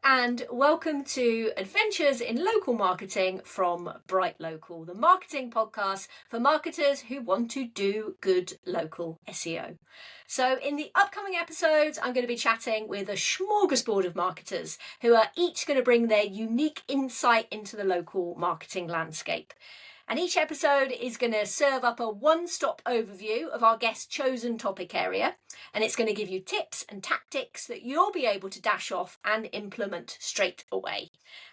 and welcome to Adventures in Local Marketing from BrightLocal, the marketing podcast for marketers who want to do good local SEO. So in the upcoming episodes, I'm going to be chatting with a smorgasbord of marketers who are each going to bring their unique insight into the local marketing landscape. And each episode is going to serve up a one-stop overview of our guest's chosen topic area. And it's going to give you tips and tactics that you'll be able to dash off and implement straight away.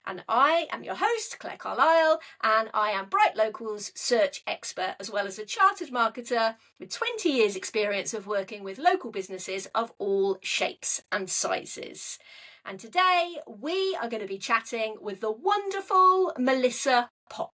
And I am your host, Claire Carlile, and I am BrightLocal's search expert, as well as a chartered marketer with 20 years experience of working with local businesses of all shapes and sizes. And today we are going to be chatting with the wonderful Melissa Popp.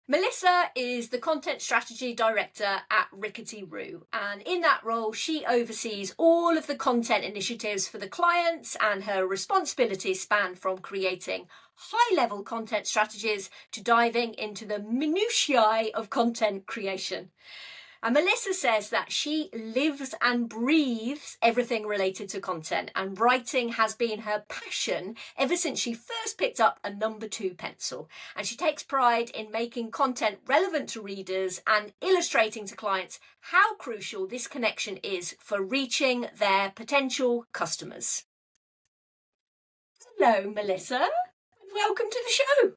Melissa is the Content Strategy Director at Rickety Roo, and in that role she oversees all of the content initiatives for the clients, and her responsibilities span from creating high-level content strategies to diving into the minutiae of content creation. And Melissa says that she lives and breathes everything related to content, and writing has been her passion ever since she first picked up a number 2 pencil. And she takes pride in making content relevant to readers and illustrating to clients how crucial this connection is for reaching their potential customers. Hello, Melissa, and welcome to the show.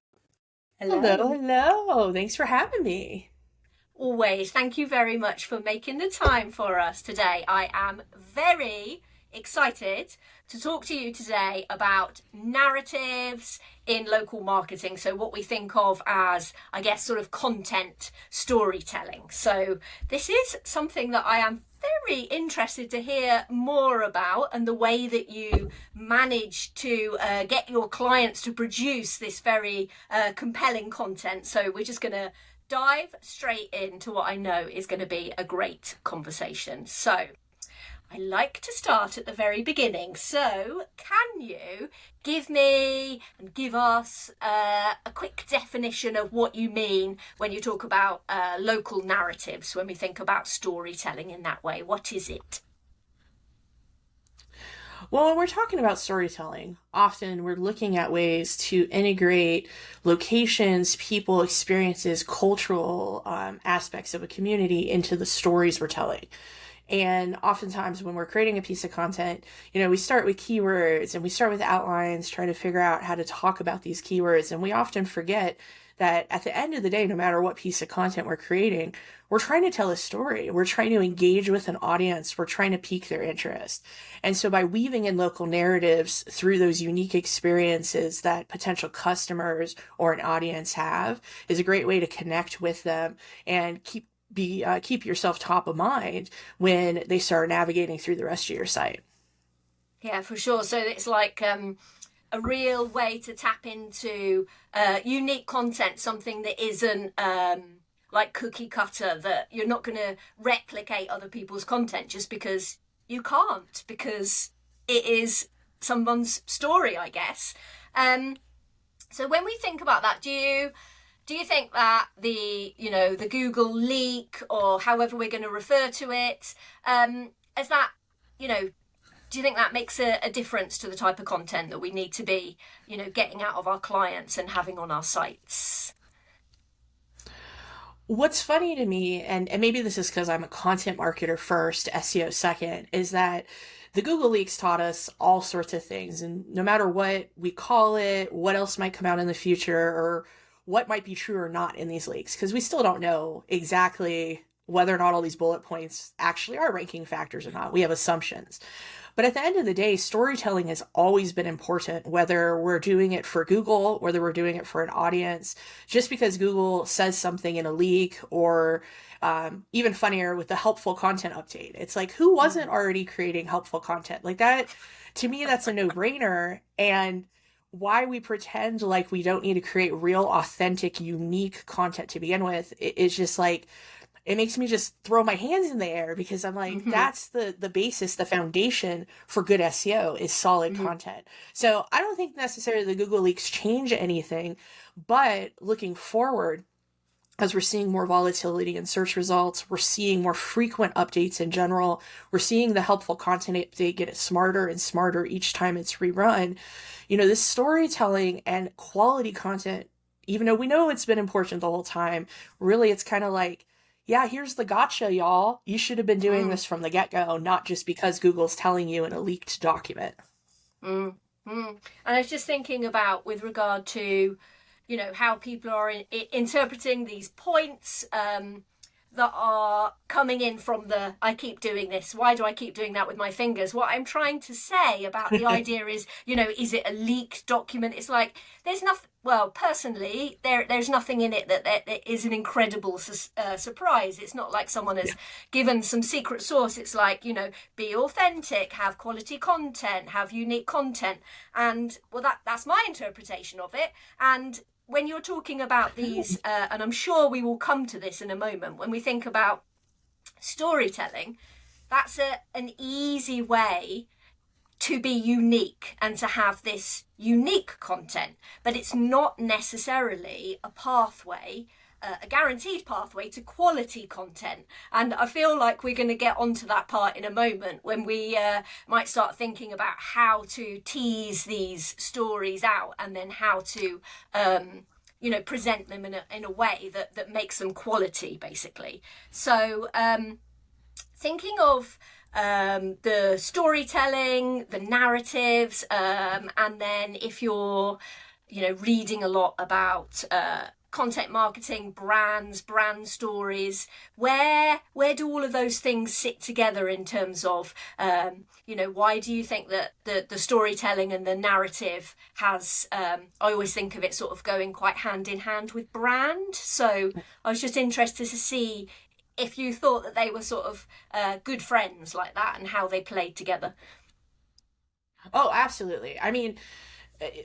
Hello. Thanks for having me. Always. Thank you very much for making the time for us today. I am very excited to talk to you today about narratives in local marketing. So what we think of as, I guess, sort of content storytelling. So this is something that I am very interested to hear more about, and the way that you manage to get your clients to produce this very compelling content. So we're just going to dive straight into what I know is going to be a great conversation. So I like to start at the very beginning. So can you give me and give us a quick definition of what you mean when you talk about local narratives, when we think about storytelling in that way? What is it? Well, when we're talking about storytelling, often we're looking at ways to integrate locations, people, experiences, cultural aspects of a community into the stories we're telling. And oftentimes when we're creating a piece of content, we start with keywords and we start with outlines, trying to figure out how to talk about these keywords. And we often forget that at the end of the day, no matter what piece of content we're creating, we're trying to tell a story. We're trying to engage with an audience. We're trying to pique their interest. And so by weaving in local narratives through those unique experiences that potential customers or an audience have is a great way to connect with them and keep yourself top of mind when they start navigating through the rest of your site. Yeah, for sure. So it's like a real way to tap into unique content, something that isn't like cookie cutter, that you're not going to replicate other people's content just because you can't, because it is someone's story, I guess. So when we think about that, do you think that the Google leak, or however we're going to refer to it, as that, do you think that makes a difference to the type of content that we need to be, getting out of our clients and having on our sites? What's funny to me, and maybe this is because I'm a content marketer first, SEO second, is that the Google leaks taught us all sorts of things. And no matter what we call it, what else might come out in the future, or what might be true or not in these leaks, because we still don't know exactly whether or not all these bullet points actually are ranking factors or not. We have assumptions. But at the end of the day, storytelling has always been important, whether we're doing it for Google, whether we're doing it for an audience. Just because Google says something in a leak, or even funnier with the helpful content update. It's like, who wasn't already creating helpful content? Like that, to me, that's a no-brainer. And why we pretend like we don't need to create real, authentic, unique content to begin with is just like, it makes me just throw my hands in the air, because I'm like, that's the basis, the foundation for good SEO is solid content. So I don't think necessarily the Google leaks change anything, but looking forward, as we're seeing more volatility in search results, we're seeing more frequent updates in general, we're seeing the helpful content update get smarter and smarter each time it's rerun. This storytelling and quality content, even though we know it's been important the whole time, really it's kind of like, yeah, here's the gotcha, y'all. You should have been doing this from the get-go, not just because Google's telling you in a leaked document. And I was just thinking about, with regard to how people are interpreting these points that are coming in from I keep doing this. Why do I keep doing that with my fingers? What I'm trying to say about the idea is, is it a leaked document? It's like, there's nothing, well, personally, there's nothing in it that is an incredible surprise. It's not like someone has given some secret sauce. It's like, be authentic, have quality content, have unique content. And well, that's my interpretation of it. And when you're talking about these, and I'm sure we will come to this in a moment, when we think about storytelling, that's an easy way to be unique and to have this unique content, but it's not necessarily a pathway, a guaranteed pathway to quality content. And I feel like we're going to get onto that part in a moment, when we might start thinking about how to tease these stories out, and then how to present them in a way that makes them quality, basically. So thinking of the storytelling, the narratives, and then if you're reading a lot about content marketing, brand stories, where do all of those things sit together in terms of why do you think that the storytelling and the narrative has I always think of it sort of going quite hand in hand with brand. So I was just interested to see if you thought that they were sort of good friends like that, and how they played together. Oh, absolutely. I mean,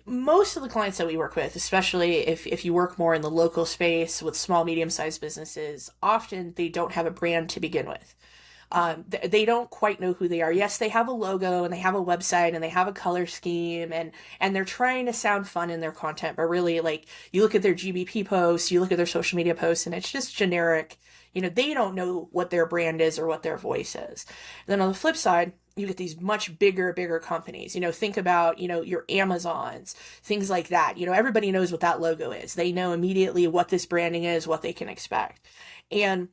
most of the clients that we work with, especially if you work more in the local space with small, medium-sized businesses, often they don't have a brand to begin with. They don't quite know who they are. Yes, they have a logo and they have a website and they have a color scheme, and they're trying to sound fun in their content, but really, like, you look at their GBP posts, you look at their social media posts, and it's just generic. They don't know what their brand is or what their voice is. And then on the flip side, you get these much bigger companies. Think about, your Amazons, things like that. Everybody knows what that logo is. They know immediately what this branding is, what they can expect. And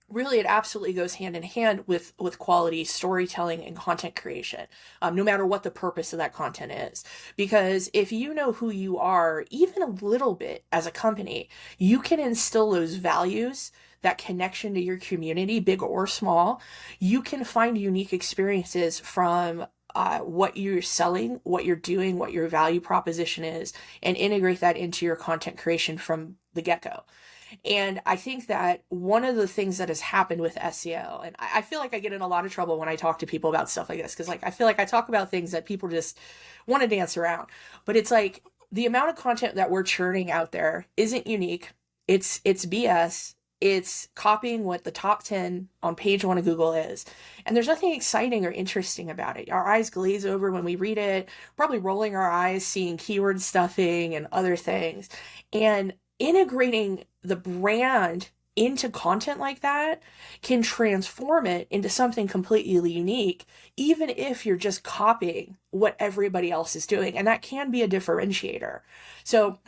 really, it absolutely goes hand in hand with quality storytelling and content creation, no matter what the purpose of that content is. Because if you know who you are, even a little bit as a company, you can instill those values, that connection to your community, big or small. You can find unique experiences from what you're selling, what you're doing, what your value proposition is, and integrate that into your content creation from the get-go. And I think that one of the things that has happened with SEO, and I feel like I get in a lot of trouble when I talk to people about stuff like this, because I feel like I talk about things that people just want to dance around. But it's like, the amount of content that we're churning out there isn't unique. It's BS. It's copying what the top 10 on page 1 of Google is. And there's nothing exciting or interesting about it. Our eyes glaze over when we read it, probably rolling our eyes, seeing keyword stuffing and other things. And integrating the brand into content like that can transform it into something completely unique, even if you're just copying what everybody else is doing. And that can be a differentiator. So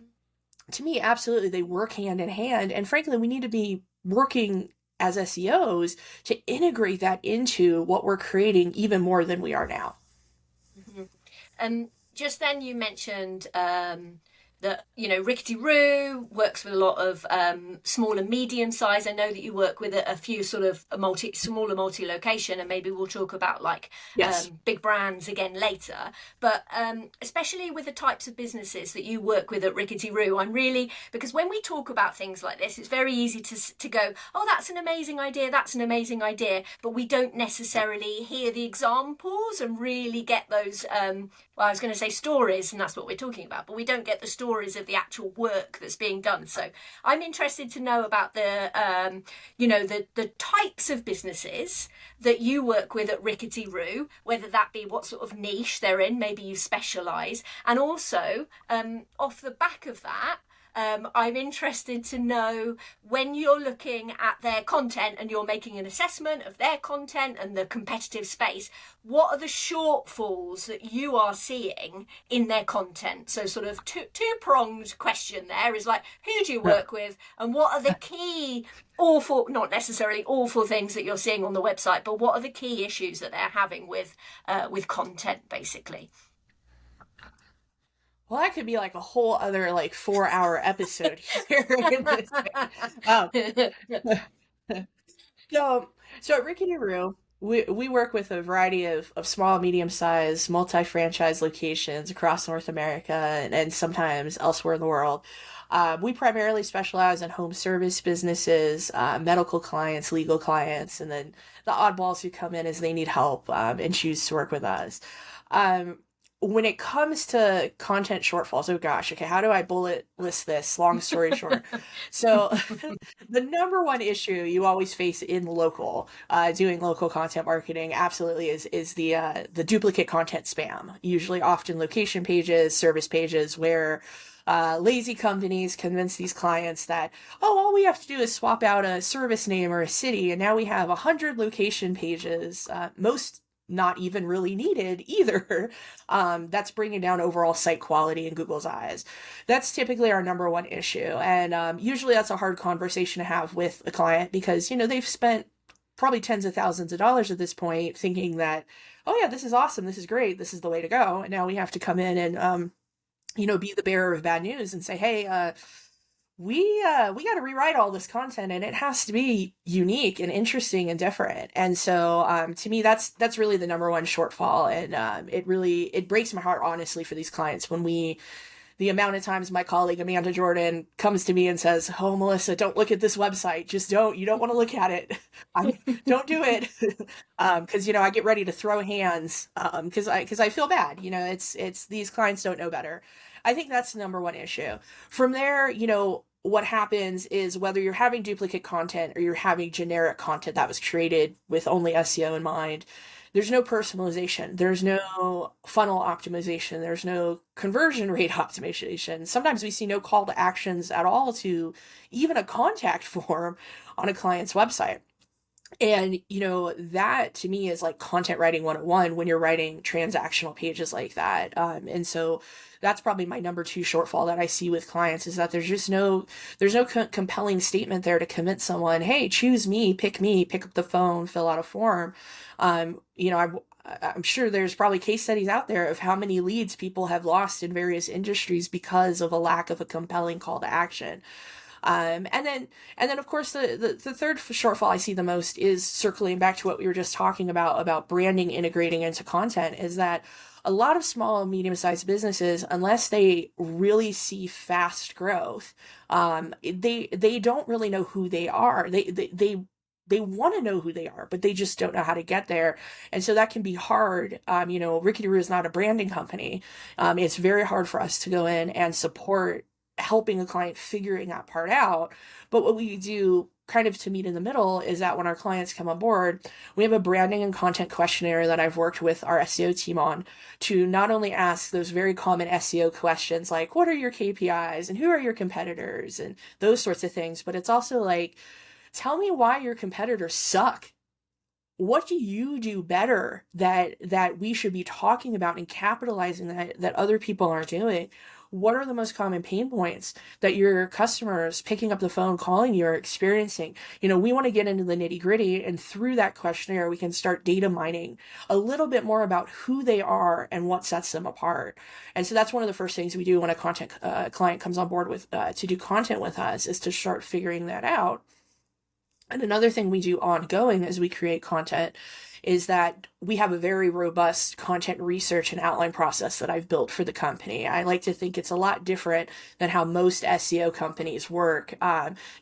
to me, absolutely, they work hand in hand. And frankly, we need to be working as SEOs to integrate that into what we're creating even more than we are now. Just then you mentioned that, Rickety Roo works with a lot of small and medium size. I know that you work with a few sort of smaller multi-location, and maybe we'll talk about big brands again later. But especially with the types of businesses that you work with at Rickety Roo, because when we talk about things like this, it's very easy to go, oh, that's an amazing idea, but we don't necessarily hear the examples and really get those, I was going to say stories, and that's what we're talking about, but we don't get the stories of the actual work that's being done. So I'm interested to know about the types of businesses that you work with at Rickety Roo, whether that be what sort of niche they're in, maybe you specialise, and also off the back of that, I'm interested to know, when you're looking at their content and you're making an assessment of their content and the competitive space, what are the shortfalls that you are seeing in their content? So sort of two-pronged question there is like, who do you work with, and what are the key awful, not necessarily awful, things that you're seeing on the website, but what are the key issues that they're having with content, basically? Well, that could be like a whole other like 4-hour episode here in this thing. Um, so, so at Rickety Roo, we work with a variety of small, medium-sized, multi-franchise locations across North America and sometimes elsewhere in the world. We primarily specialize in home service businesses, medical clients, legal clients, and then the oddballs who come in as they need help and choose to work with us. Um, when it comes to content shortfalls, oh gosh, okay, how do I bullet list this? Long story short. So the number one issue you always face in local, doing local content marketing, absolutely is the duplicate content spam. Usually, often location pages, service pages, where lazy companies convince these clients that, oh, all we have to do is swap out a service name or a city, and now we have 100 location pages. Most not even really needed either. That's bringing down overall site quality in Google's eyes. That's typically our number one issue. And usually that's a hard conversation to have with a client because, they've spent probably tens of thousands of dollars at this point thinking that, oh yeah, this is awesome. This is great. This is the way to go. And now we have to come in and, be the bearer of bad news and say, hey, we got to rewrite all this content and it has to be unique and interesting and different. And so to me that's really the number one shortfall, and it breaks my heart, honestly, for these clients when the amount of times my colleague Amanda Jordan comes to me and says, oh, Melissa, don't look at this website, just you don't want to look at it. Don't do it. Because I get ready to throw hands because I feel bad. It's these clients don't know better. I think that's the number one issue. From there, what happens is, whether you're having duplicate content or you're having generic content that was created with only SEO in mind, there's no personalization. There's no funnel optimization. There's no conversion rate optimization. Sometimes we see no call to actions at all to even a contact form on a client's website. And, that to me is like content writing 101 when you're writing transactional pages like that. And so that's probably my number two shortfall that I see with clients, is that there's no compelling statement there to convince someone, hey, choose me, pick up the phone, fill out a form. I'm sure there's probably case studies out there of how many leads people have lost in various industries because of a lack of a compelling call to action. And then of course the third shortfall I see the most is circling back to what we were just talking about branding integrating into content, is that a lot of small and medium-sized businesses, unless they really see fast growth, they don't really know who they are. They want to know who they are, but they just don't know how to get there. And so that can be hard. Rickety Roo is not a branding company. It's very hard for us to go in and support helping a client figuring that part out. But what we do kind of to meet in the middle is that when our clients come on board, we have a branding and content questionnaire that I've worked with our SEO team on, to not only ask those very common SEO questions like, what are your KPIs and who are your competitors and those sorts of things, but it's also like, tell me why your competitors suck. What do you do better that we should be talking about and capitalizing that other people aren't doing? What are the most common pain points that your customers picking up the phone, calling you, are experiencing? We want to get into the nitty gritty, and through that questionnaire, we can start data mining a little bit more about who they are and what sets them apart. And so that's one of the first things we do when a content client comes on board with to do content with us, is to start figuring that out. And another thing we do ongoing as we create content is that we have a very robust content research and outline process that I've built for the company. I like to think it's a lot different than how most SEO companies work,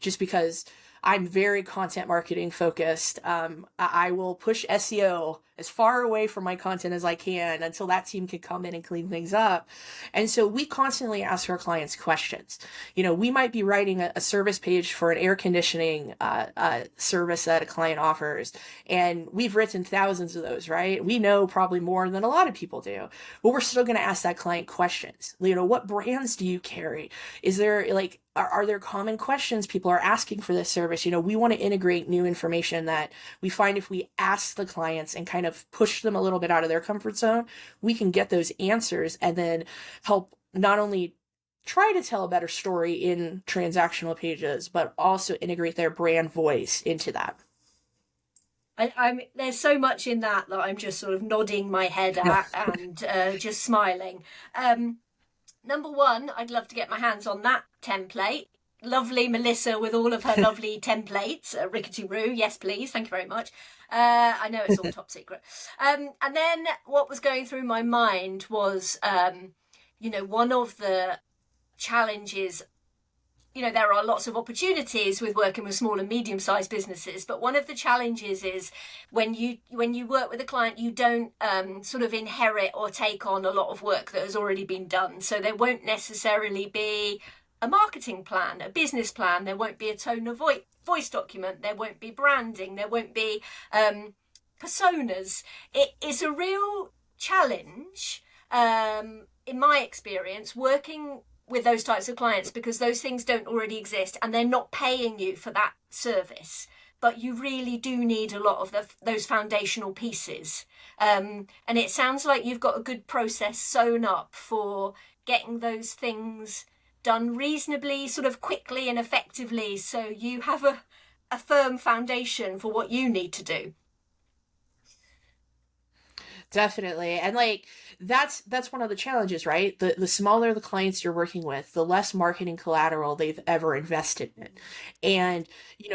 just because I'm very content marketing focused. I will push SEO as far away from my content as I can until that team can come in and clean things up. And so we constantly ask our clients questions. We might be writing a service page for an air conditioning service that a client offers, and we've written thousands of those, right? We know probably more than a lot of people do, but we're still going to ask that client questions. What brands do you carry? Is there are there common questions people are asking for this service? We want to integrate new information that we find if we ask the clients and kind of push them a little bit out of their comfort zone, we can get those answers and then help not only try to tell a better story in transactional pages, but also integrate their brand voice into that. There's so much in that I'm just sort of nodding my head at and just smiling. Number one, I'd love to get my hands on that template. Lovely Melissa with all of her lovely templates. Rickety-roo, yes please, thank you very much. I know it's all top secret. And then what was going through my mind was, one of the challenges, there are lots of opportunities with working with small and medium-sized businesses, but one of the challenges is when you work with a client, you don't sort of inherit or take on a lot of work that has already been done. So there won't necessarily be a marketing plan, a business plan. There won't be a tone of voice document. There won't be branding. There won't be personas. It's a real challenge, in my experience, working with those types of clients, because those things don't already exist and they're not paying you for that service, but you really do need a lot of those foundational pieces, and it sounds like you've got a good process sewn up for getting those things done reasonably sort of quickly and effectively, so you have a firm foundation for what you need to do. Definitely. And that's one of the challenges, right? The smaller the clients you're working with, the less marketing collateral they've ever invested in. And,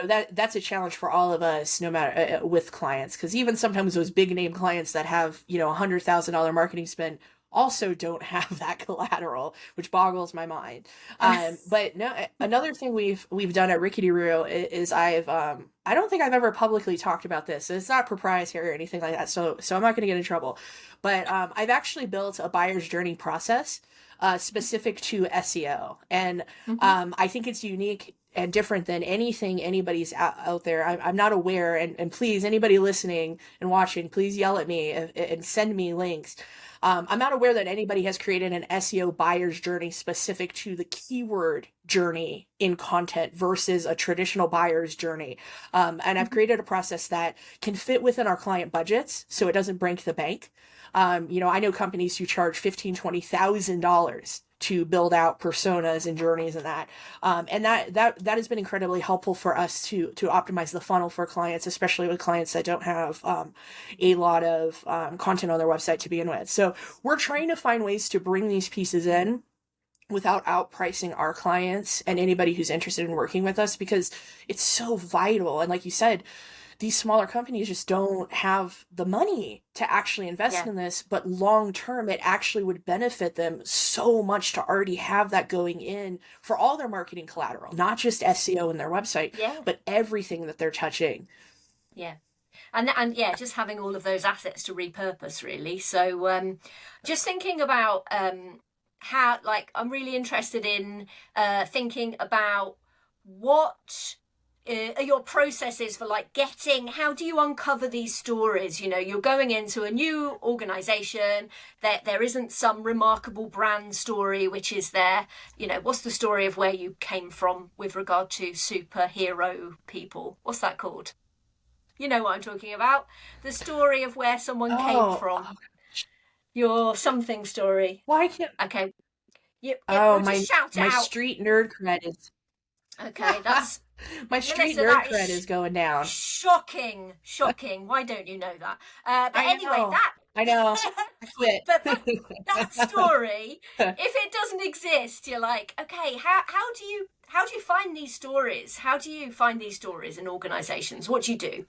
that's a challenge for all of us, no matter with clients, because even sometimes those big name clients that have, $100,000 marketing spend also don't have that collateral, which boggles my mind. But no, another thing we've done at Rickety-roo is I don't think I've ever publicly talked about this. It's not proprietary or anything like that, so I'm not going to get in trouble. But I've actually built a buyer's journey process specific to SEO, and I think it's unique and different than anything anybody's out there. I'm not aware, and please, anybody listening and watching, please yell at me and send me links. I'm not aware that anybody has created an SEO buyer's journey specific to the keyword journey in content versus a traditional buyer's journey. And I've created a process that can fit within our client budgets, so it doesn't break the bank. I know companies who charge $15,000, $20,000 to build out personas and journeys and that. And that has been incredibly helpful for us to optimize the funnel for clients, especially with clients that don't have a lot of content on their website to begin with. So we're trying to find ways to bring these pieces in without outpricing our clients and anybody who's interested in working with us, because it's so vital. And like you said, these smaller companies just don't have the money to actually invest in this, but long term, it actually would benefit them so much to already have that going in for all their marketing collateral, not just SEO and their website, but everything that they're touching. Yeah. And just having all of those assets to repurpose, really. So just thinking about how, I'm really interested in thinking about what are your processes for how do you uncover these stories? You're going into a new organization that there isn't some remarkable brand story, which is there. What's the story of where you came from with regard to superhero people? What's that called? You know what I'm talking about. The story of where someone came from. Your something story. Why can't... Okay. My street nerd cred is... Okay, that's... My street nerd cred is going down. Shocking. Why don't you know that? But anyway, I know. I quit. But that story, if it doesn't exist, you're like, okay, how do you find these stories? How do you find these stories in organizations? What do you do?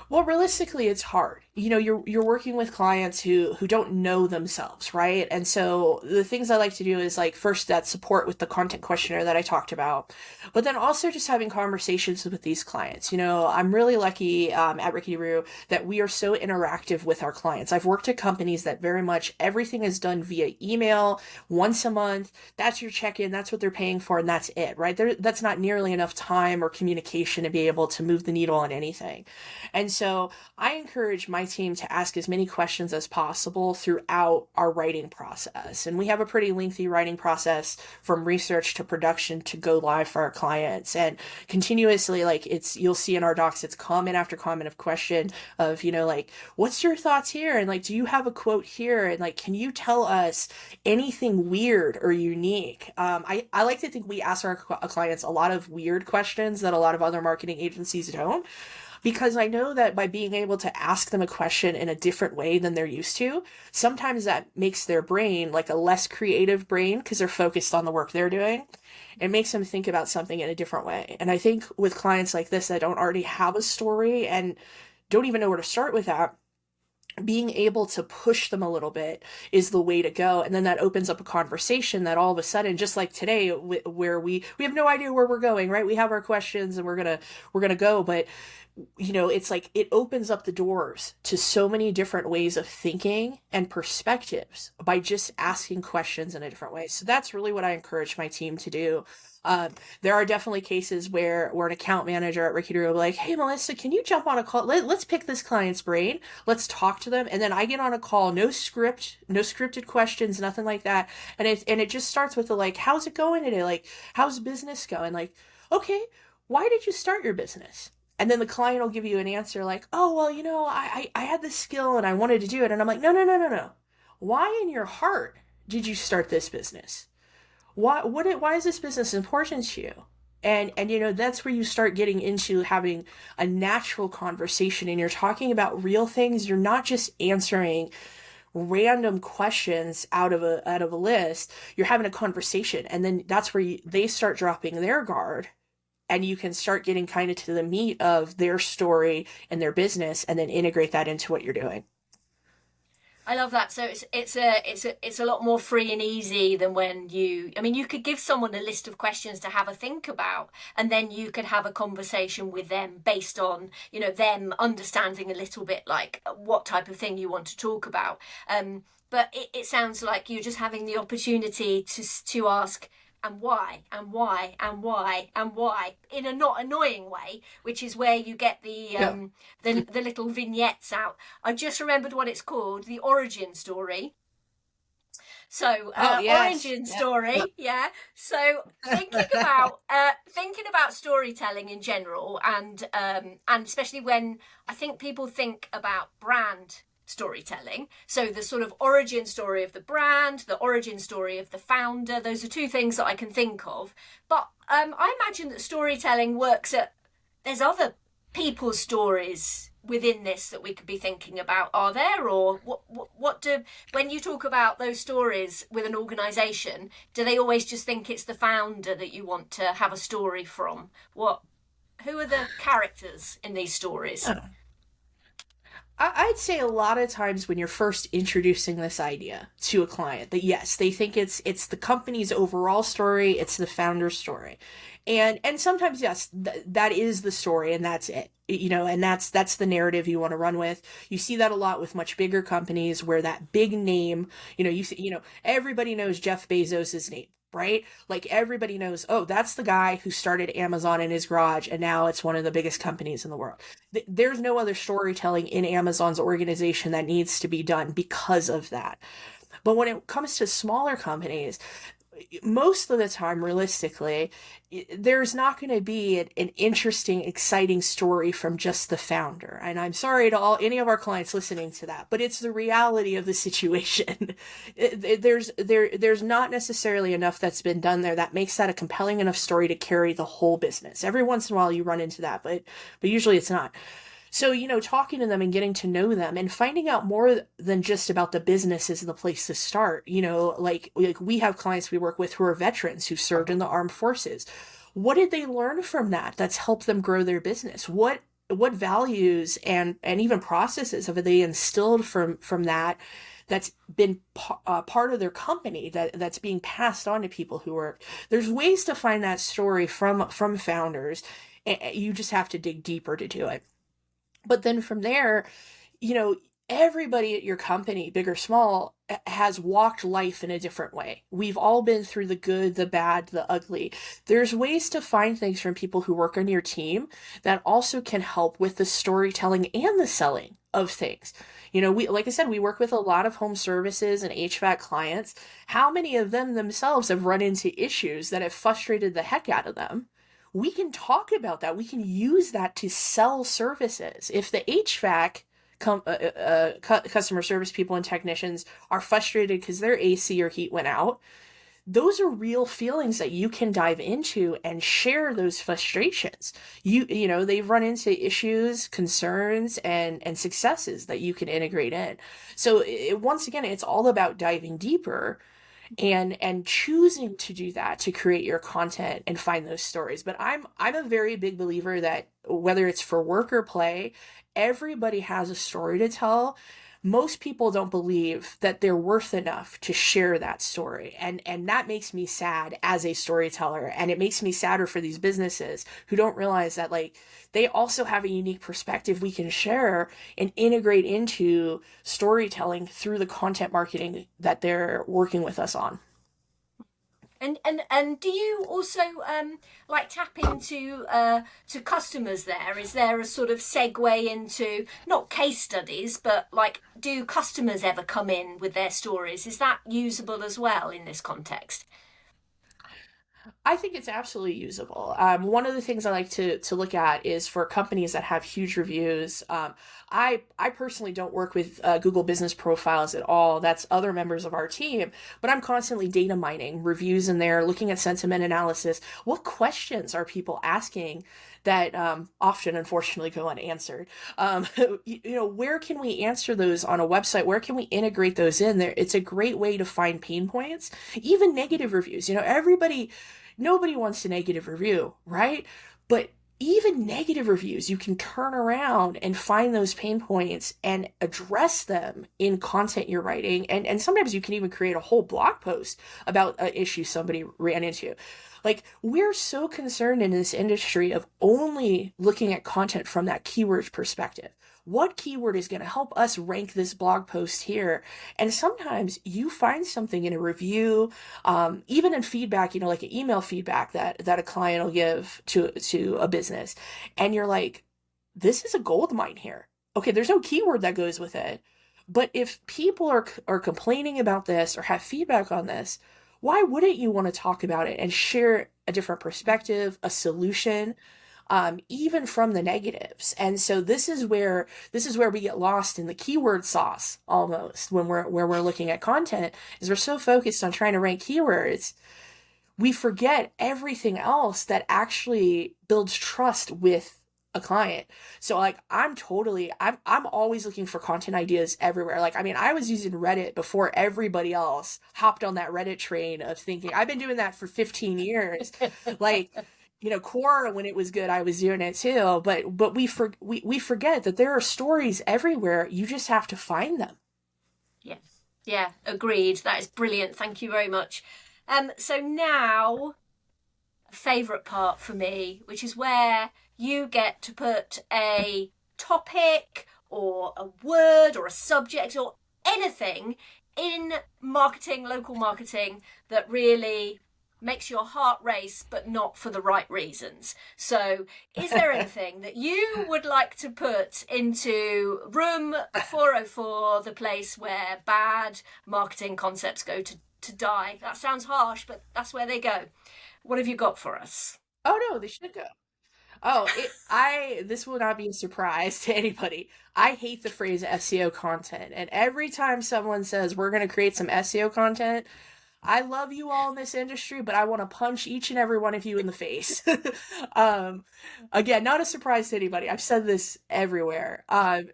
Well, realistically, it's hard. you're working with clients who don't know themselves, right? And so the things I like to do is like first that support with the content questionnaire that I talked about, but then also just having conversations with these clients. I'm really lucky at Rickety Roo that we are so interactive with our clients. I've worked at companies that very much everything is done via email once a month. That's your check-in. That's what they're paying for, and that's it, right? That's not nearly enough time or communication to be able to move the needle on anything. And so I encourage my team to ask as many questions as possible throughout our writing process. And we have a pretty lengthy writing process from research to production to go live for our clients. And continuously, like you'll see in our docs, it's comment after comment of question of, like, what's your thoughts here? And like, do you have a quote here? And like, can you tell us anything weird or unique? I like to think we ask our clients a lot of weird questions that a lot of other marketing agencies don't, because I know that by being able to ask them a question in a different way than they're used to, sometimes that makes their brain like a less creative brain because they're focused on the work they're doing. It makes them think about something in a different way. And I think with clients like this that don't already have a story and don't even know where to start with that, being able to push them a little bit is the way to go. And then that opens up a conversation that all of a sudden, just like today, where we have no idea where we're going, right? We have our questions and we're gonna go, but it's like it opens up the doors to so many different ways of thinking and perspectives by just asking questions in a different way. So that's really what I encourage my team to do. There are definitely cases where an account manager at Rickety Roo will be like, hey, Melissa, can you jump on a call? Let's pick this client's brain. Let's talk to them. And then I get on a call, no script, no scripted questions, nothing like that. And it just starts with the like, how's it going today? Like, how's business going? Like, okay, why did you start your business? And then the client will give you an answer like, oh, well, I had this skill and I wanted to do it. And I'm like, no. Why in your heart did you start this business? Why is this business important to you? And that's where you start getting into having a natural conversation and you're talking about real things. You're not just answering random questions out of a list. You're having a conversation, and then that's where they start dropping their guard, and you can start getting kind of to the meat of their story and their business, and then integrate that into what you're doing. I love that. So it's a lot more free and easy than when you could give someone a list of questions to have a think about, and then you could have a conversation with them based on, them understanding a little bit like what type of thing you want to talk about. But it sounds like you're just having the opportunity to ask, and why, and why, and why, and why, in a not annoying way, which is where you get the little vignettes out. I just remembered what it's called, the origin story. So origin story, yeah. So thinking about storytelling in general, and especially when I think people think about brand storytelling, so the sort of origin story of the brand, the origin story of the founder, those are two things that I can think of. But I imagine that storytelling there's other people's stories within this that we could be thinking about. Are there? Or when you talk about those stories with an organization, do they always just think it's the founder that you want to have a story from? Who are the characters in these stories? I'd say a lot of times when you're first introducing this idea to a client, that yes, they think it's the company's overall story, it's the founder's story. And sometimes, yes, that is the story and that's it, and that's the narrative you want to run with. You see that a lot with much bigger companies where that big name, everybody knows Jeff Bezos's name. Right? Like everybody knows, oh, that's the guy who started Amazon in his garage and now it's one of the biggest companies in the world. There's no other storytelling in Amazon's organization that needs to be done because of that. But when it comes to smaller companies, most of the time, realistically, there's not going to be an interesting, exciting story from just the founder. And I'm sorry to any of our clients listening to that, but it's the reality of the situation. There's not necessarily enough that's been done there that makes that a compelling enough story to carry the whole business. Every once in a while you run into that, but usually it's not. So, talking to them and getting to know them and finding out more than just about the business is the place to start. Like we have clients we work with who are veterans who served in the armed forces. What did they learn from that that's helped them grow their business? What what values and even processes have they instilled from that that's been part of their company that's being passed on to people who work. There's ways to find that story from founders. You just have to dig deeper to do it. But then from there, you know, everybody at your company, big or small, has walked life in a different way. We've all been through the good, the bad, the ugly. There's ways to find things from people who work on your team that also can help with the storytelling and the selling of things. You know, like I said, we work with a lot of home services and HVAC clients. How many of them themselves have run into issues that have frustrated the heck out of them? We can talk about that. We can use that to sell services. If the HVAC customer service people and technicians are frustrated because their AC or heat went out, those are real feelings that you can dive into and share those frustrations. You know, they've run into issues, concerns, and successes that you can integrate in. So once again, it's all about diving deeper and choosing to do that, to create your content and find those stories. But I'm a very big believer that whether it's for work or play, everybody has a story to tell. Most people don't believe that they're worth enough to share that story. And that makes me sad as a storyteller. And it makes me sadder for these businesses who don't realize that, like, they also have a unique perspective we can share and integrate into storytelling through the content marketing that they're working with us on. And do you also like tap into to customers there? Is there a sort of segue into not case studies, but like, do customers ever come in with their stories? Is that usable as well in this context? I think it's absolutely usable. One of the things I like to look at is for companies that have huge reviews. I personally don't work with Google Business Profiles at all. That's other members of our team, but I'm constantly data mining reviews in there, looking at sentiment analysis. What questions are people asking that often, unfortunately, go unanswered? Where can we answer those on a website? Where can we integrate those in there? It's a great way to find pain points, even negative reviews. Nobody wants a negative review, right? But even negative reviews, you can turn around and find those pain points and address them in content you're writing. And sometimes you can even create a whole blog post about an issue somebody ran into. Like, we're so concerned in this industry of only looking at content from that keyword perspective. What keyword is going to help us rank this blog post here? And sometimes you find something in a review, even in feedback, like an email feedback that a client will give to a business. And you're like, this is a gold mine here. Okay, there's no keyword that goes with it. But if people are complaining about this or have feedback on this, why wouldn't you want to talk about it and share a different perspective, a solution? Even from the negatives. And so this is where we get lost in the keyword sauce almost when we're looking at content, is we're so focused on trying to rank keywords, we forget everything else that actually builds trust with a client. So like, I'm always looking for content ideas everywhere. Like, I mean, I was using Reddit before everybody else hopped on that Reddit train of thinking. I've been doing that for 15 years. Like, Quora, when it was good, I was doing it too. But we forget that there are stories everywhere. You just have to find them. Yeah, agreed. That is brilliant. Thank you very much. So now, favourite part for me, which is where you get to put a topic or a word or a subject or anything in marketing, local marketing, that really makes your heart race, but not for the right reasons. So is there anything that you would like to put into room 404, the place where bad marketing concepts go to die? That sounds harsh, but that's where they go. What have you got for us? Oh no, they should go. Oh, this will not be a surprise to anybody. I hate the phrase SEO content. And every time someone says we're going to create some SEO content, I love you all in this industry, but I want to punch each and every one of you in the face. Again, not a surprise to anybody. I've said this everywhere. I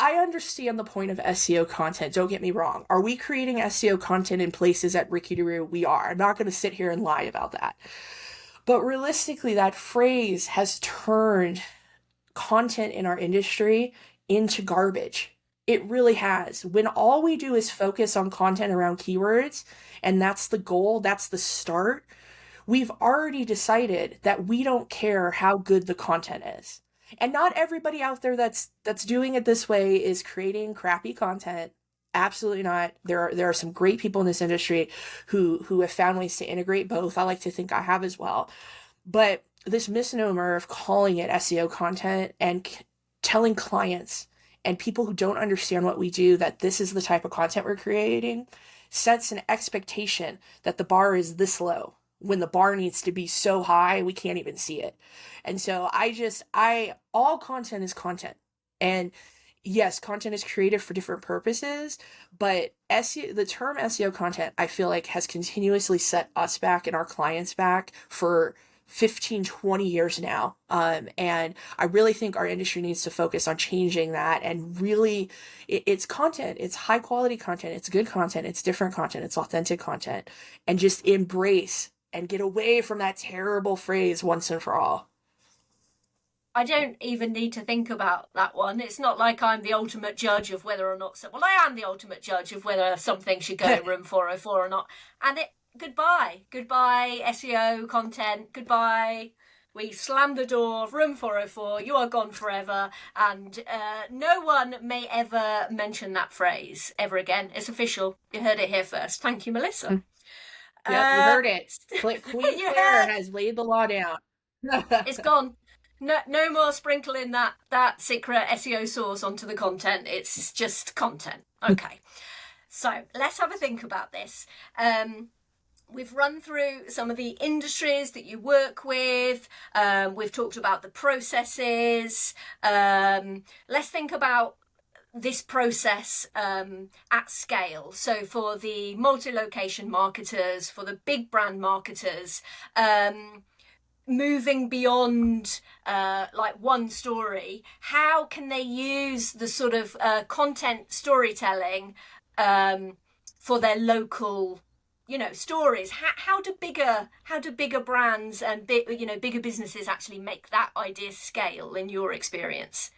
understand the point of SEO content. Don't get me wrong. Are we creating SEO content in places at Ricky DeRoo? We are. I'm not going to sit here and lie about that. But realistically, that phrase has turned content in our industry into garbage. It really has. When all we do is focus on content around keywords, and that's the goal, that's the start, we've already decided that we don't care how good the content is. And not everybody out there that's doing it this way is creating crappy content. Absolutely not. There are some great people in this industry who have found ways to integrate both. I like to think I have as well. But this misnomer of calling it SEO content and telling clients and people who don't understand what we do that this is the type of content we're creating sets an expectation that the bar is this low when the bar needs to be so high we can't even see it. And so all content is content. And yes, content is created for different purposes, but the term SEO content, I feel like, has continuously set us back and our clients back for 15, 20 years now. And I really think our industry needs to focus on changing that. And really, it's content. It's high quality content. It's good content. It's different content. It's authentic content. And just embrace and get away from that terrible phrase once and for all. I don't even need to think about that one. It's not like I'm the ultimate judge of whether or not... Well, I am the ultimate judge of whether something should go in room 404 or not. And goodbye. Goodbye, SEO content. Goodbye. We slam the door of room 404. You are gone forever. And no one may ever mention that phrase ever again. It's official. You heard it here first. Thank you, Melissa. Yeah, you heard it. Queen Claire has laid the law down. It's gone. No more sprinkling that secret SEO sauce onto the content. It's just content. Okay. So let's have a think about this. We've run through some of the industries that you work with. We've talked about the processes. Let's think about this process at scale. So for the multi-location marketers, for the big brand marketers, moving beyond like one story, how can they use the sort of content storytelling for their local, stories? How do bigger brands and bigger businesses actually make that idea scale in your experience?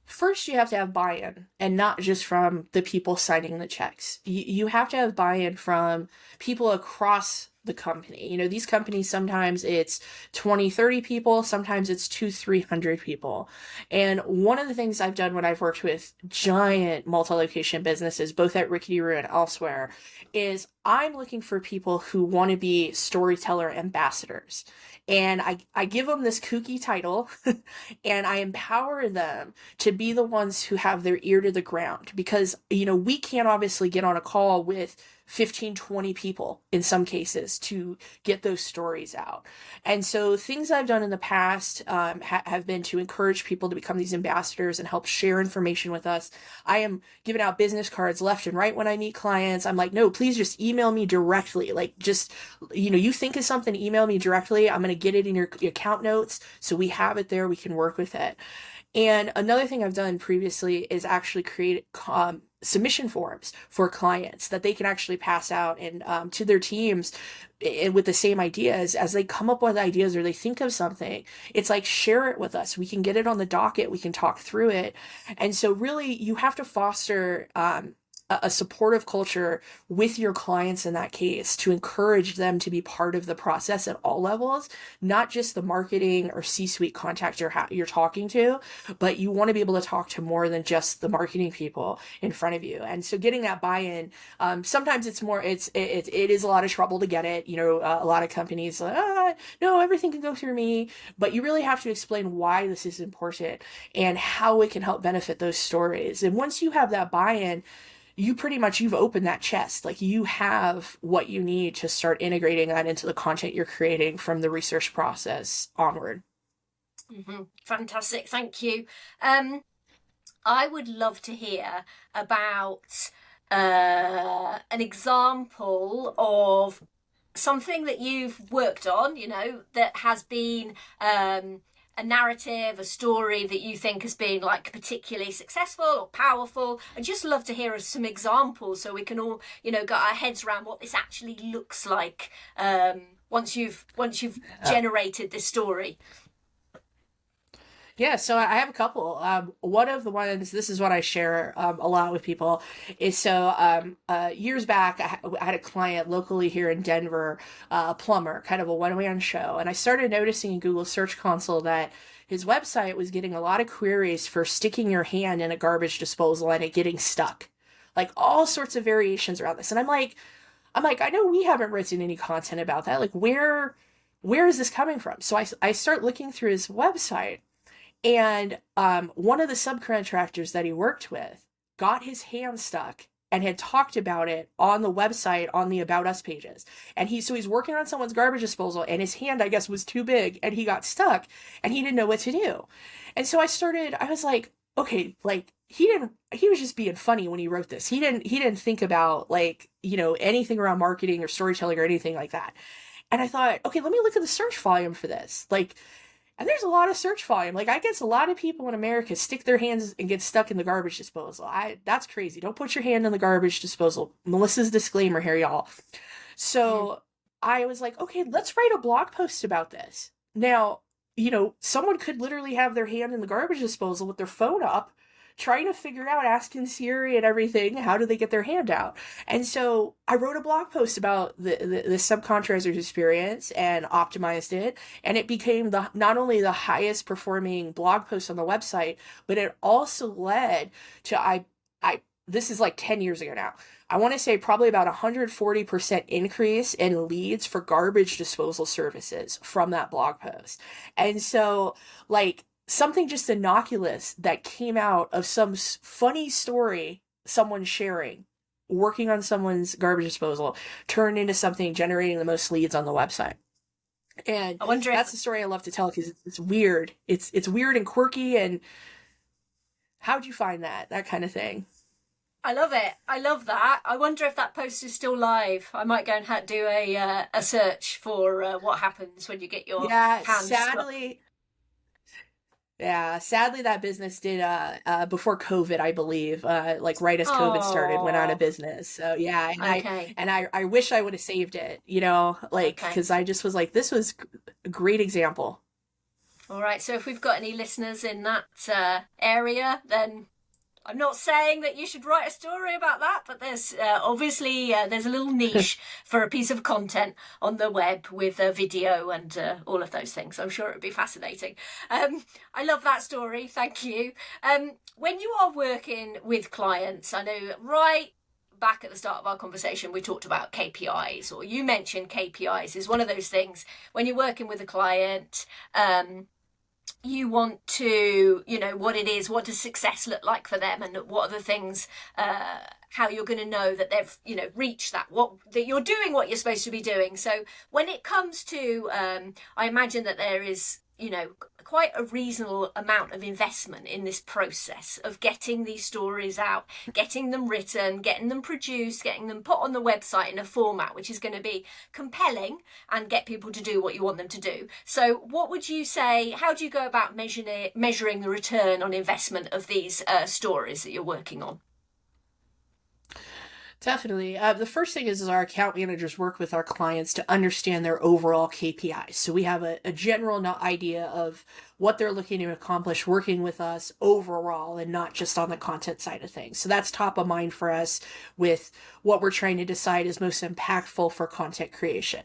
First, you have to have buy-in, and not just from the people signing the checks. You have to have buy-in from people across the company. These companies, sometimes it's 20, 30 people, sometimes it's 200-300 people. And one of the things I've done when I've worked with giant multi-location businesses, both at Rickety Roo and elsewhere, is I'm looking for people who want to be storyteller ambassadors. And I give them this kooky title and I empower them to be the ones who have their ear to the ground, because, we can't obviously get on a call with 15, 20 people in some cases to get those stories out. And so things I've done in the past have been to encourage people to become these ambassadors and help share information with us. I am giving out business cards left and right when I meet clients. I'm like, no, please just email me directly. Like, just, you think of something, email me directly. I'm going to get it in your account notes. So we have it there. We can work with it. And another thing I've done previously is actually create submission forms for clients that they can actually pass out and to their teams with the same ideas. As they come up with ideas or they think of something, it's like, share it with us. We can get it on the docket. We can talk through it. And so really, you have to foster a supportive culture with your clients in that case, to encourage them to be part of the process at all levels, not just the marketing or C-suite contact you're talking to, but you want to be able to talk to more than just the marketing people in front of you. And so getting that buy-in, sometimes it is a lot of trouble to get it. A lot of companies, no, everything can go through me, but you really have to explain why this is important and how it can help benefit those stories. And once you have that buy-in, you've opened that chest. Like, you have what you need to start integrating that into the content you're creating from the research process onward. Mm-hmm. Fantastic. Thank you. I would love to hear about an example of something that you've worked on, that has been a narrative, a story that you think has been like particularly successful or powerful. I'd just love to hear some examples so we can all, get our heads around what this actually looks like once you've generated this story. Yeah, so I have a couple. One of the ones, this is what I share a lot with people, is years back, I had a client locally here in Denver, a plumber, kind of a one-man show. And I started noticing in Google Search Console that his website was getting a lot of queries for sticking your hand in a garbage disposal and it getting stuck. Like all sorts of variations around this. And I'm like, I know we haven't written any content about that. Like, where is this coming from? So I start looking through his website, and one of the subcontractors that he worked with got his hand stuck and had talked about it on the website on the About Us pages. And he's working on someone's garbage disposal, and his hand, I guess, was too big, and he got stuck, and he didn't know what to do. And so I was like, okay, like he was just being funny when he wrote this. He didn't think about, like, anything around marketing or storytelling or anything like that. And I thought, okay, let me look at the search volume for this. Like, and there's a lot of search volume. Like, I guess a lot of people in America stick their hands and get stuck in the garbage disposal. That's crazy. Don't put your hand in the garbage disposal. Melissa's disclaimer here, y'all. So I was like, okay, let's write a blog post about this. Now, someone could literally have their hand in the garbage disposal with their phone up, trying to figure out, asking Siri and everything, how do they get their hand out? And so I wrote a blog post about the subcontractor's experience and optimized it. And it became not only the highest performing blog post on the website, but it also led to, this is like 10 years ago now, I want to say probably about 140% increase in leads for garbage disposal services from that blog post. And so, like, something just innocuous that came out of some funny story someone sharing, working on someone's garbage disposal, turned into something generating the most leads on the website. And that's the story I love to tell, because it's weird. It's weird and quirky. And how'd you find that kind of thing? I love it. I love that. I wonder if that post is still live. I might go and do a search for what happens when you get your hands sadly. Yeah, sadly that business did before COVID, I believe, like right as COVID started, went out of business. So yeah, and I wish I would have saved it, because I just was like, this was a great example. All right, so if we've got any listeners in that area, then I'm not saying that you should write a story about that, but there's obviously there's a little niche for a piece of content on the web with a video and all of those things. I'm sure it would be fascinating. I love that story. Thank you. When you are working with clients, I know right back at the start of our conversation, we talked about KPIs, or you mentioned KPIs is one of those things when you're working with a client. You want to, what it is, what does success look like for them, and what are the things, how you're going to know that they've, reached that you're doing what you're supposed to be doing. So when it comes to, I imagine that there is, quite a reasonable amount of investment in this process of getting these stories out, getting them written, getting them produced, getting them put on the website in a format which is going to be compelling and get people to do what you want them to do. So what would you say, how do you go about measuring the return on investment of these stories that you're working on? Definitely. The first thing is our account managers work with our clients to understand their overall KPIs. So we have a general idea of what they're looking to accomplish working with us overall, and not just on the content side of things. So that's top of mind for us with what we're trying to decide is most impactful for content creation.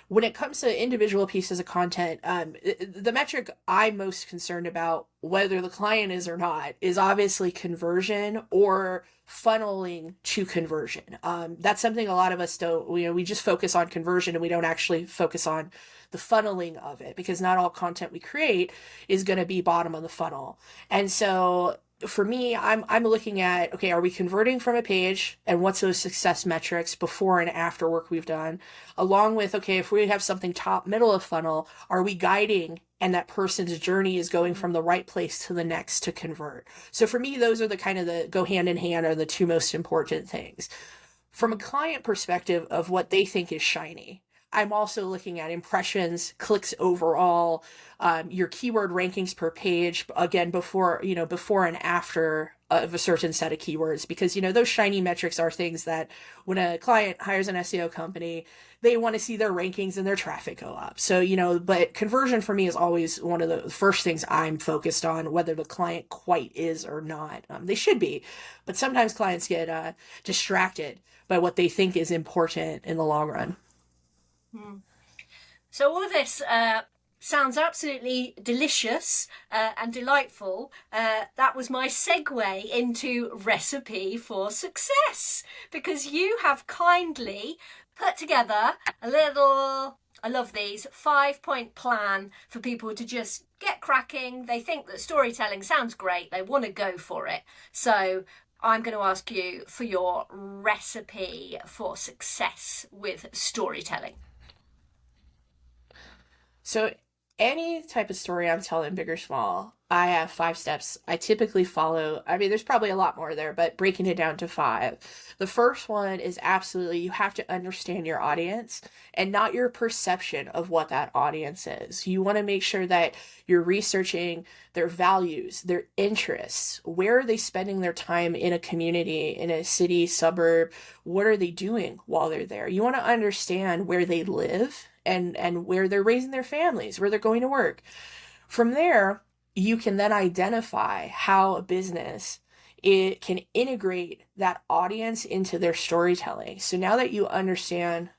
When it comes to individual pieces of content, the metric I'm most concerned about, whether the client is or not, is obviously conversion or funneling to conversion. That's something a lot of us don't, we just focus on conversion and we don't actually focus on the funneling of it, because not all content we create is going to be bottom of the funnel. And so for me, I'm looking at, okay, are we converting from a page, and what's those success metrics before and after work we've done, along with, okay, if we have something top middle of funnel, are we guiding and that person's journey is going from the right place to the next to convert? So for me, those are the go hand in hand, are the two most important things. From a client perspective of what they think is shiny, I'm also looking at impressions, clicks overall, your keyword rankings per page, again, before and after of a certain set of keywords, because, those shiny metrics are things that when a client hires an SEO company, they want to see their rankings and their traffic go up. So, but conversion for me is always one of the first things I'm focused on, whether the client quite is or not. They should be, but sometimes clients get distracted by what they think is important in the long run. So all of this sounds absolutely delicious and delightful. That was my segue into Recipe for Success, because you have kindly put together a little, I love these, 5-point plan for people to just get cracking. They think that storytelling sounds great. They want to go for it. So I'm going to ask you for your recipe for success with storytelling. So any type of story I'm telling, big or small, I have 5 steps I typically follow. I mean, there's probably a lot more there, but breaking it down to 5. The first one is absolutely, you have to understand your audience and not your perception of what that audience is. You want to make sure that you're researching their values, their interests. Where are they spending their time in a community, in a city, suburb? What are they doing while they're there? You want to understand where they live and where they're raising their families, where they're going to work. From there, you can then identify how a business it can integrate that audience into their storytelling. So now that you understand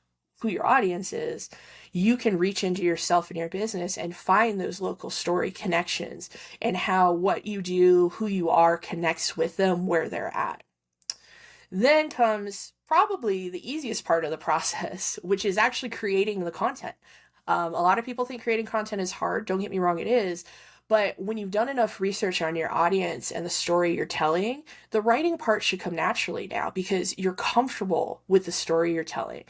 who your audience is, you can reach into yourself and your business and find those local story connections and how what you do, who you are, connects with them where they're at. Then comes probably the easiest part of the process, which is actually creating the content. A lot of people think creating content is hard. Don't get me wrong, it is. But when you've done enough research on your audience and the story you're telling, the writing part should come naturally now because you're comfortable with the story you're telling.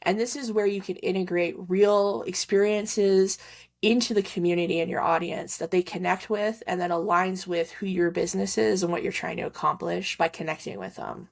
And this is where you can integrate real experiences into the community and your audience that they connect with and that aligns with who your business is and what you're trying to accomplish by connecting with them.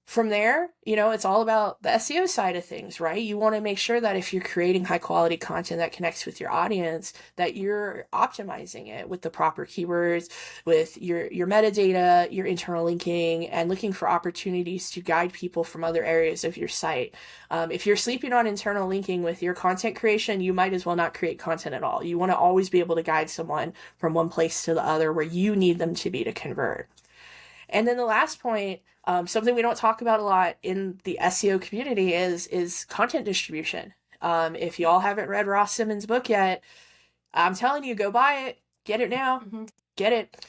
From there, it's all about the SEO side of things, right? You want to make sure that if you're creating high quality content that connects with your audience, that you're optimizing it with the proper keywords, with your metadata, your internal linking, and looking for opportunities to guide people from other areas of your site. If you're sleeping on internal linking with your content creation, you might as well not create content at all. You want to always be able to guide someone from one place to the other where you need them to be to convert. And then the last point, something we don't talk about a lot in the SEO community is content distribution. If y'all haven't read Ross Simmons' book yet, I'm telling you, go buy it. Get it now. Get it.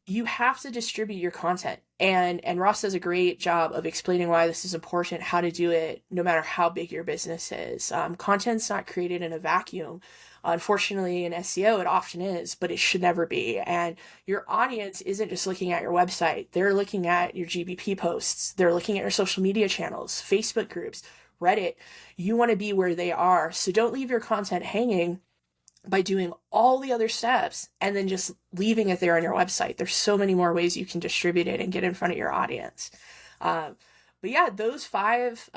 You have to distribute your content. And Ross does a great job of explaining why this is important, how to do it, no matter how big your business is. Content's not created in a vacuum. Unfortunately, in SEO, it often is, but it should never be. And your audience isn't just looking at your website. They're looking at your GBP posts. They're looking at your social media channels, Facebook groups, Reddit. You want to be where they are. So don't leave your content hanging by doing all the other steps and then just leaving it there on your website. There's so many more ways you can distribute it and get in front of your audience. But yeah, those 5,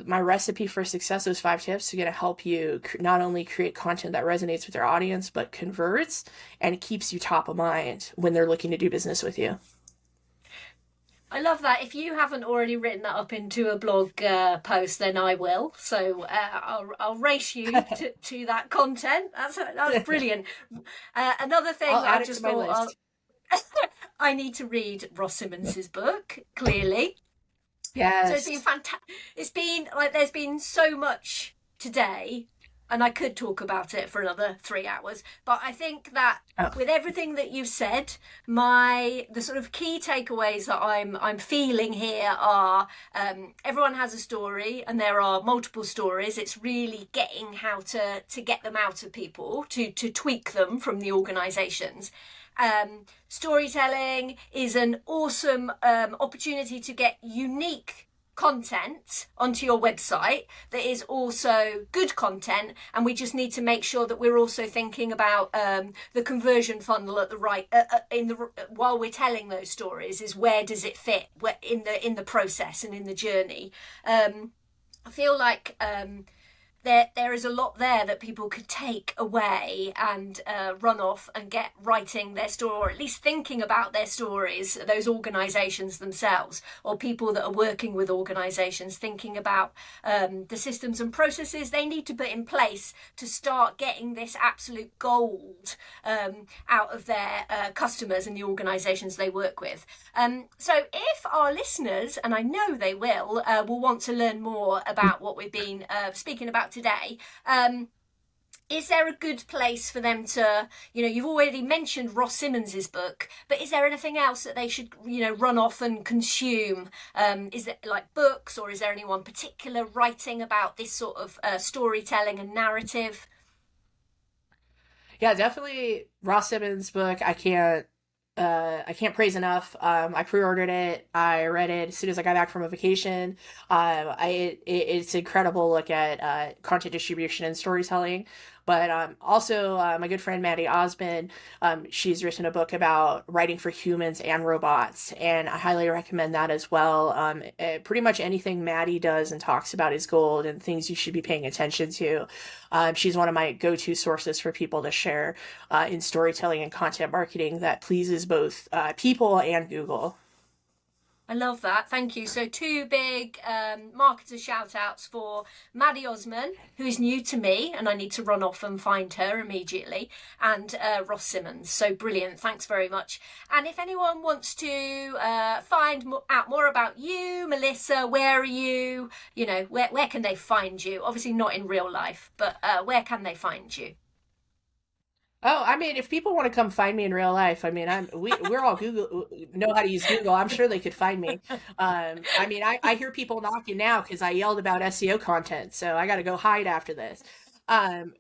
my recipe for success, those 5 tips are going to help you not only create content that resonates with your audience, but converts and keeps you top of mind when they're looking to do business with you. I love that. If you haven't already written that up into a blog post, then I will. So I'll race you to that content. That's brilliant. Another thing I'll I add it just to my thought list. I need to read Ross Simmons' book, clearly. Yes. So it's been fantastic. It's been like there's been so much today, and I could talk about it for another 3 hours. But I think that with everything that you've said, the sort of key takeaways that I'm feeling here are everyone has a story, and there are multiple stories. It's really getting how to get them out of people, to tweak them from the organisations. Storytelling is an awesome opportunity to get unique content onto your website that is also good content, and we just need to make sure that we're also thinking about the conversion funnel at the right while we're telling those stories, is where does it fit in the process and in the journey. I feel like there is a lot there that people could take away and run off and get writing their story, or at least thinking about their stories, those organisations themselves, or people that are working with organisations, thinking about the systems and processes they need to put in place to start getting this absolute gold out of their customers and the organisations they work with. So if our listeners, and I know they will want to learn more about what we've been speaking about today, is there a good place for them to, you've already mentioned Ross Simmons's book, but is there anything else that they should, run off and consume? Is it like books, or is there anyone particular writing about this sort of storytelling and narrative? Yeah, definitely Ross Simmons' book. I can't praise enough. I pre-ordered it. I read it as soon as I got back from a vacation. It's incredible look at content distribution and storytelling. But also, my good friend Maddie Osmond, she's written a book about writing for humans and robots, and I highly recommend that as well. Pretty much anything Maddie does and talks about is gold and things you should be paying attention to. She's one of my go-to sources for people to share in storytelling and content marketing that pleases both people and Google. I love that. Thank you. So 2 big marketer shout outs for Maddie Osman, who is new to me and I need to run off and find her immediately, and Ross Simmons. So brilliant. Thanks very much. And if anyone wants to find out more about you, Melissa, where are you? Where can they find you? Obviously not in real life, but where can they find you? Oh, I mean, if people want to come find me in real life, I mean, we're all Google, know how to use Google. I'm sure they could find me. I mean, I hear people knocking now because I yelled about SEO content, so I got to go hide after this. Um,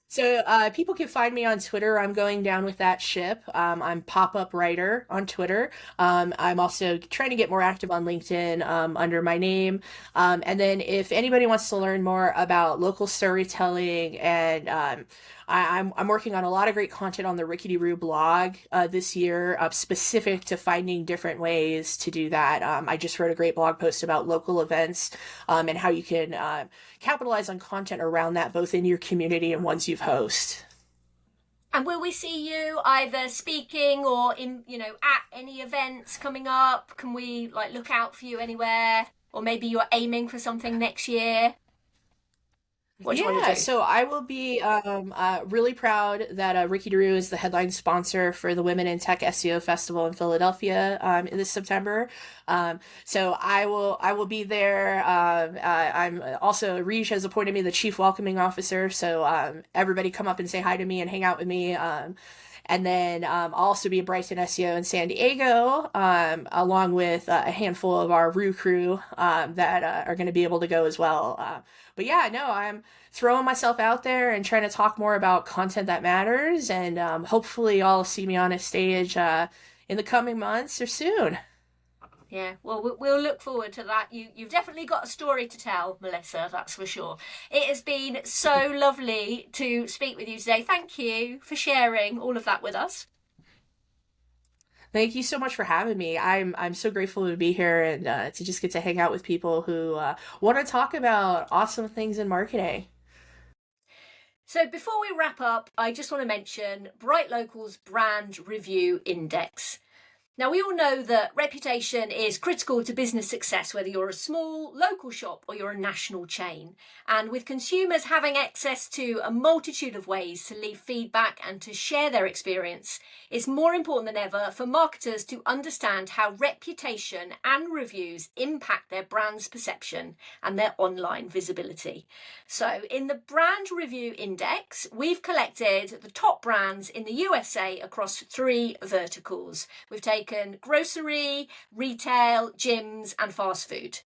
so people can find me on Twitter. I'm going down with that ship. I'm pop-up writer on Twitter. I'm also trying to get more active on LinkedIn under my name. And then if anybody wants to learn more about local storytelling and I'm working on a lot of great content on the Rickety Roo blog this year, specific to finding different ways to do that. I just wrote a great blog post about local events and how you can capitalize on content around that, both in your community and ones you've host. And will we see you either speaking or in, at any events coming up? Can we look out for you anywhere? Or maybe you're aiming for something next year? What do you want to Yeah, do? so I will be really proud that Ricky Drew is the headline sponsor for the Women in Tech SEO Festival in Philadelphia this September. So I will be there. I'm also Reach has appointed me the chief welcoming officer. So everybody come up and say hi to me and hang out with me. And then I'll also be at Brighton SEO in San Diego, along with a handful of our Roo crew that are going to be able to go as well. But yeah, no, I'm throwing myself out there and trying to talk more about content that matters. And hopefully y'all see me on a stage in the coming months or soon. Yeah, well, we'll look forward to that. You've definitely got a story to tell, Melissa, that's for sure. It has been so lovely to speak with you today. Thank you for sharing all of that with us. Thank you so much for having me. I'm so grateful to be here and to just get to hang out with people who want to talk about awesome things in marketing. So before we wrap up, I just want to mention BrightLocal's Brand Review Index. Now, we all know that reputation is critical to business success, whether you're a small local shop or you're a national chain. And with consumers having access to a multitude of ways to leave feedback and to share their experience, it's more important than ever for marketers to understand how reputation and reviews impact their brand's perception and their online visibility. So in the Brand Review Index, we've collected the top brands in the USA across 3 verticals. We've taken grocery, retail, gyms, and fast food.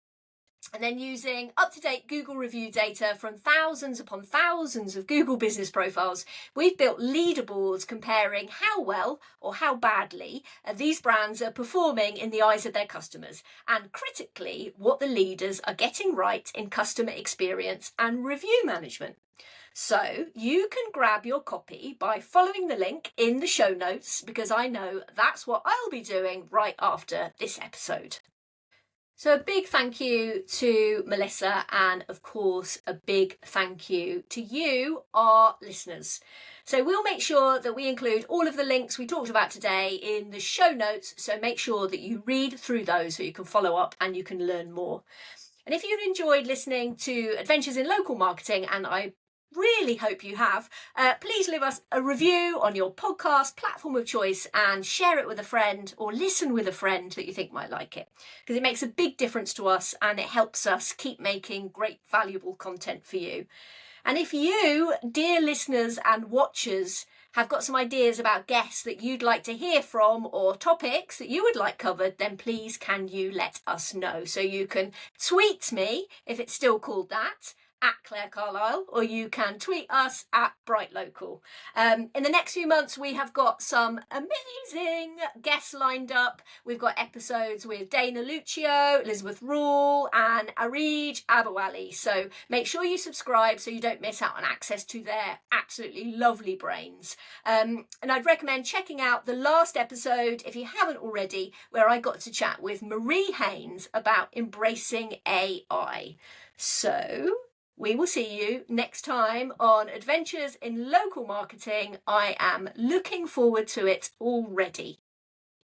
And then using up-to-date Google review data from thousands upon thousands of Google business profiles, we've built leaderboards comparing how well or how badly these brands are performing in the eyes of their customers, and critically, what the leaders are getting right in customer experience and review management. So you can grab your copy by following the link in the show notes, because I know that's what I'll be doing right after this episode. So a big thank you to Melissa, and of course a big thank you to you, our listeners. So we'll make sure that we include all of the links we talked about today in the show notes, so make sure that you read through those so you can follow up and you can learn more. And if you've enjoyed listening to Adventures in Local Marketing, and I really hope you have, please leave us a review on your podcast platform of choice and share it with a friend, or listen with a friend that you think might like it, because it makes a big difference to us and it helps us keep making great, valuable content for you. And if you, dear listeners and watchers, have got some ideas about guests that you'd like to hear from or topics that you would like covered, then please can you let us know. So you can tweet me, if it's still called that, at Claire Carlile, or you can tweet us at BrightLocal. In the next few months, we have got some amazing guests lined up. We've got episodes with Dana Lucio, Elizabeth Rule, and Arij Abawali. So make sure you subscribe so you don't miss out on access to their absolutely lovely brains. And I'd recommend checking out the last episode, if you haven't already, where I got to chat with Marie Haynes about embracing AI. So we will see you next time on Adventures in Local Marketing. I am looking forward to it already.